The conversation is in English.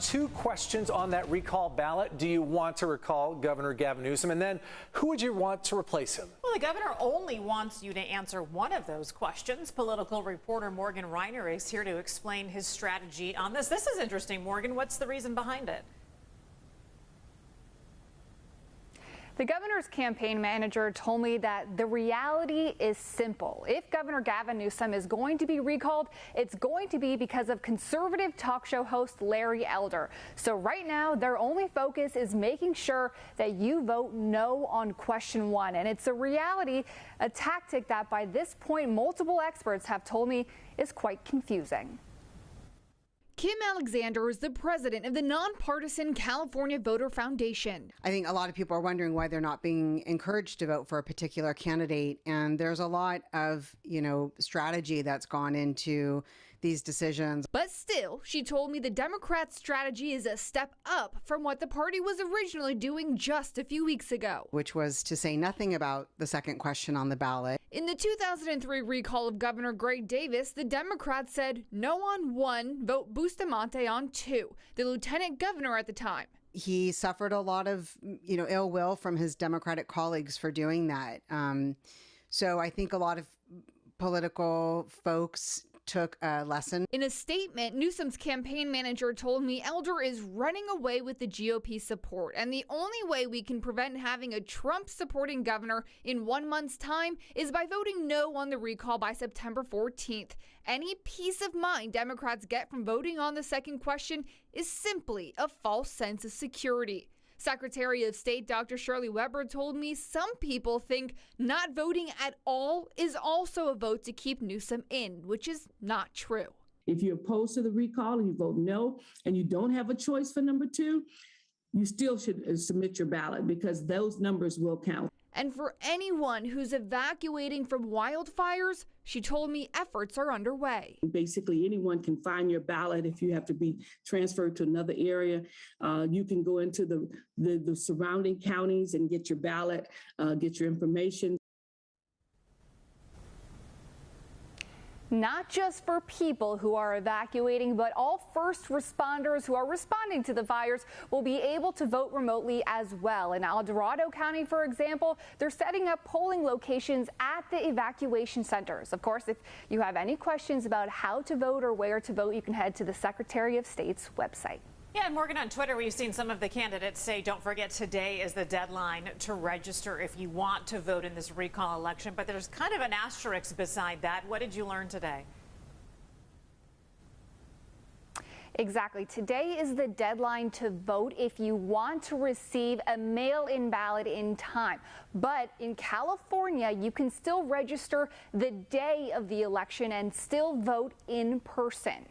2 questions on that recall ballot. Do you want to recall Governor Gavin Newsom? And then who would you want to replace him? Well, the governor only wants you to answer one of those questions. Political reporter Morgan Reiner is here to explain his strategy on this. This is interesting, Morgan. What's the reason behind it? The governor's campaign manager told me that the reality is simple. If Governor Gavin Newsom is going to be recalled, it's going to be because of conservative talk show host Larry Elder. So right now, their only focus is making sure that you vote no on question 1. And it's a reality, a tactic that by this point, multiple experts have told me is quite confusing. Kim Alexander is the president of the nonpartisan California Voter Foundation. I think a lot of people are wondering why they're not being encouraged to vote for a particular candidate. And there's a lot of, strategy that's gone into these decisions. But still, she told me the Democrats' strategy is a step up from what the party was originally doing just a few weeks ago, Which was to say nothing about the second question on the ballot. In the 2003 recall of Governor Greg Davis, the Democrats said no on 1, vote Bustamante on 2, the lieutenant governor at the time. He suffered a lot of, ill will from his Democratic colleagues for doing that. So I think a lot of political folks took a lesson. In a statement, Newsom's campaign manager told me Elder is running away with the GOP support, and the only way we can prevent having a Trump-supporting governor in 1 month's time is by voting no on the recall by September 14th. Any peace of mind Democrats get from voting on the second question is simply a false sense of security. Secretary of State Dr. Shirley Weber told me some people think not voting at all is also a vote to keep Newsom in, which is not true. If you're opposed to the recall and you vote no, and you don't have a choice for number 2, you still should submit your ballot because those numbers will count. And for anyone who's evacuating from wildfires, she told me efforts are underway. Basically, anyone can find your ballot if you have to be transferred to another area. You can go into the surrounding counties and get your ballot, get your information. Not just for people who are evacuating, but all first responders who are responding to the fires will be able to vote remotely as well. In El Dorado County, for example, they're setting up polling locations at the evacuation centers. Of course, if you have any questions about how to vote or where to vote, you can head to the Secretary of State's website. Yeah, and Morgan, on Twitter, we've seen some of the candidates say, don't forget, today is the deadline to register if you want to vote in this recall election. But there's kind of an asterisk beside that. What did you learn today? Exactly. Today is the deadline to vote if you want to receive a mail-in ballot in time. But in California, you can still register the day of the election and still vote in person.